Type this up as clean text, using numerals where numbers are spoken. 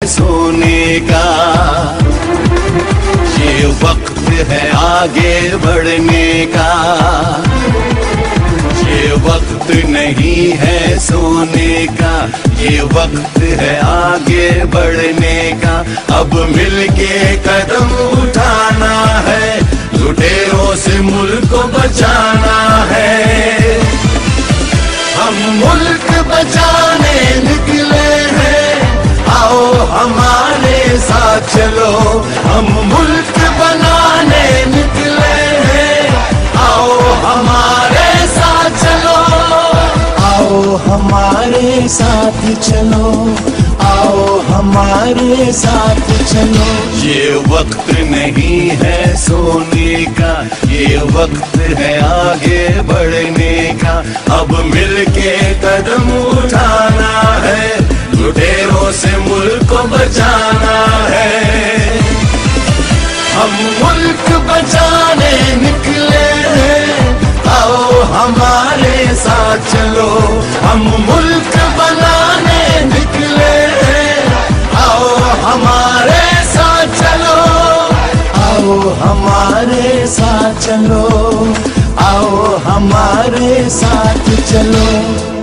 सोने का। ये वक्त है आगे बढ़ने का, ये वक्त नहीं है सोने का, ये वक्त है आगे बढ़ने का। अब मिलके कदम उठाना है, लुटेरों से मुल्क को बचाना है। हम मुल्क बचाने निकले हैं, आओ हमारे साथ चलो। हम मुल्क बनाने निकले हैं, आओ हमारे साथ चलो। आओ हमारे साथ चलो, आओ हमारे साथ चलो। ये वक्त नहीं है सोने का, ये वक्त है आगे बढ़ने का। अब मिलके कदम उठाना है, लुटेरों से मुल्क को बचाना है। हम मुल्क बचाने निकले हैं, आओ हमारे साथ चलो। हम मुल्क बनाने निकले हैं, आओ हमारे साथ चलो। आओ हमारे साथ चलो, आओ हमारे साथ चलो।